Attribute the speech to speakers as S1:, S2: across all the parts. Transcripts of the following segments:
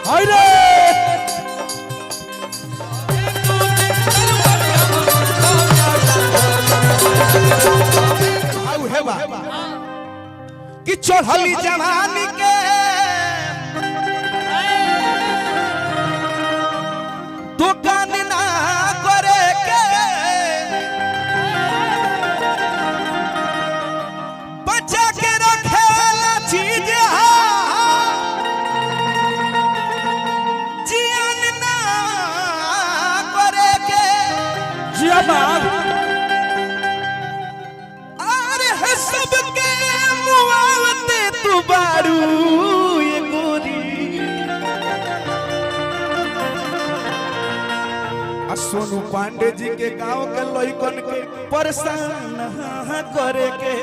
S1: हाय रे आउ है बा कि चढ़ली जवानी के दुकान ना करे के बचा के रखेला चीज जियन ना करे के जिया बाग अरे है सबके मुआवते तू बारू ये गोरी सोनू पांडे जी के गांव के लइकन के परेशान करे के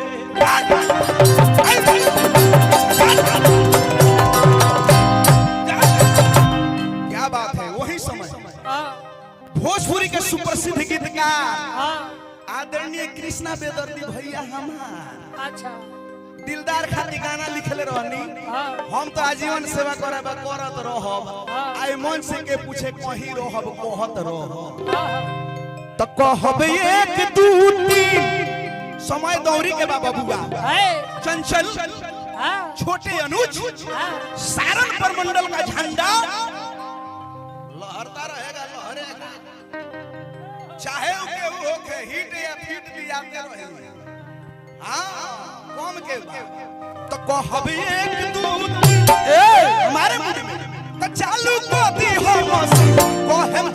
S1: क्या बात है वही समय भोजपुरी के सुप्रसिद्ध गीतकार आदरणीय कृष्णा बेदर्दी भैया हमार
S2: अच्छा
S1: दिलदार खातिर गाना लिखले रहनी हम तो आजीवन सेवा करब करत रहब आई मन से के पूछे कहीं रहब कहत रहब त कहब एक दू तीन समय दौरी के बाबा बुआ चंचल छोटे अनुज सारण परमंडल का झंडा लहरता रहेगा लहरेगा चाहे ओके हिट या फीट भी आते रहे कौन के तो कहब एक दू हमारे मुंह में तो चालू को दी हो कहम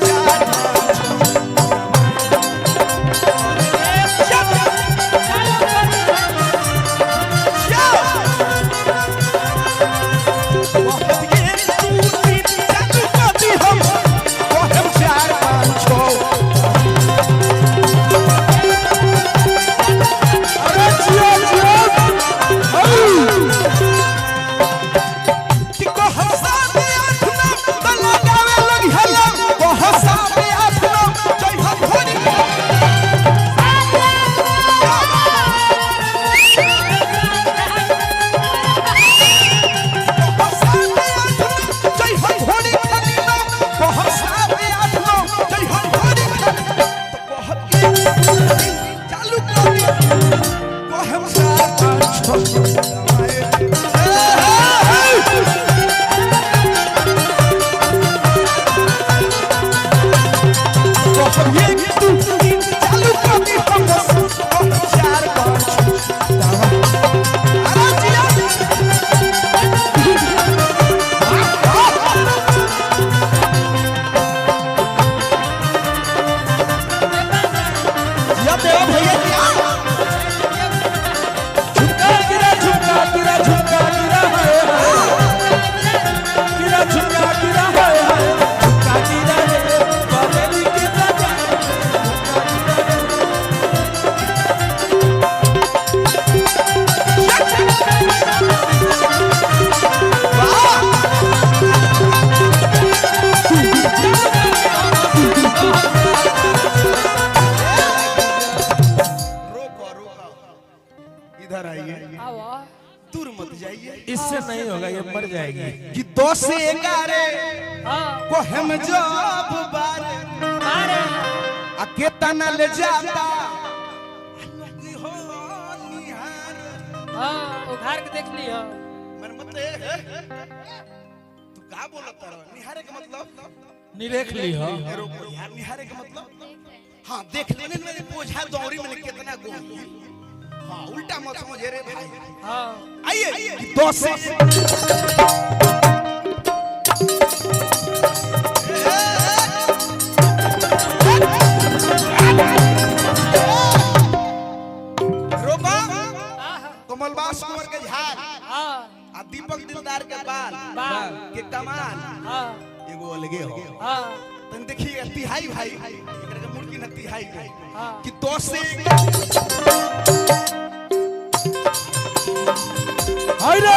S1: इससे नहीं होगा ये मर जाएगी कि 2 से 11 को हम जब बारे आ केतना ले जाता लगी हो निहार
S2: उघार के देख लियो
S1: मन मतलब तू का बोलत रह निहारे के मतलब
S3: निरेख ली हो
S1: यार निहारे के मतलब हां देख लेने में बोझा दौरी में कितना गो हाँ उल्टा मत समझे रे भाई हाँ आइए 2 से रोबा कमलबास कुंवर के झाड़ आ दीपक दिलदार के बाल के कमाल एगो अलगे हो तन देखिए तिहाई भाई एकरा के मुर्गी न तिहाई कि 2 से
S3: हाय रे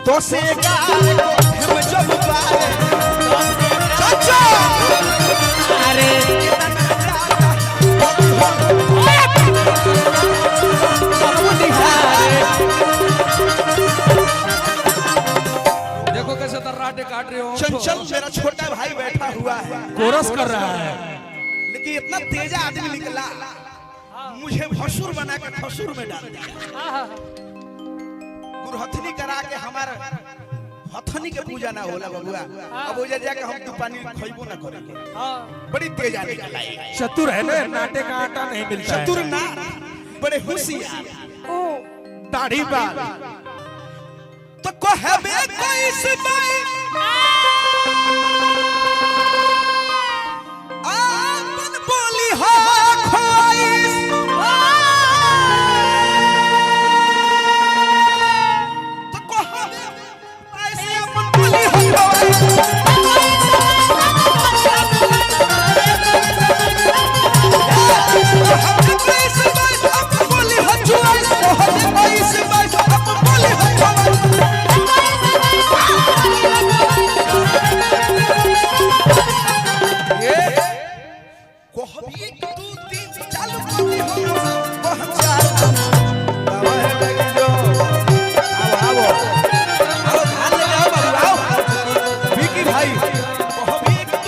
S1: तो से हम जब बारे
S3: कराटे काट रहे हो
S1: चंचल मेरा छोटा भाई बैठा हुआ है,
S3: कोरस कर रहा है।
S1: लेकिन इतना तेजा आदमी निकला, मुझे भसुर बना के खसुर में डाल दिया। गुरहथनी करा के हमारा हथनी के पूजा ना होला बबुआ। अब वो जाके हम तू पानी खइबो ना करेंगे। बड़ी तेज आदमी निकला।
S3: चतुर है ना, नाटे का आटा नहीं मिलता है।
S1: चतुर ना, बड़े होशियार।
S3: दाढ़ी बाल
S1: तो कहबे कोई से बाई आपन बोली हो खोइस, तो कहबे ऐसे आपन बोली हो खोइस। कहबे कोई से बाई आपन बोली हो खोइस, कहबे कोई से बाई आपन बोली हो खोइस। कहबी तू दिन चालू करनी हो पहुंचार दवाई लगी जो। आओ धान ले जाओ बाबू, आओ विकी भाई। कहबी तू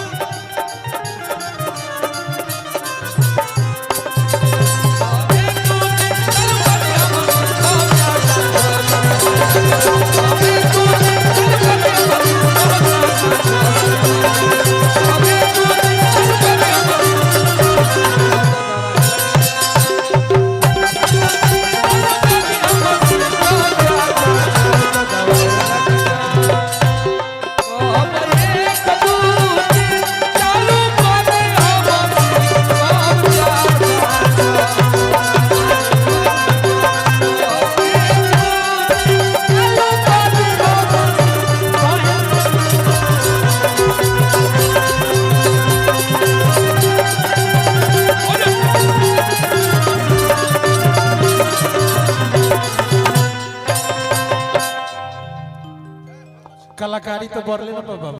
S3: कलाकारी तो बरले ना बाबा।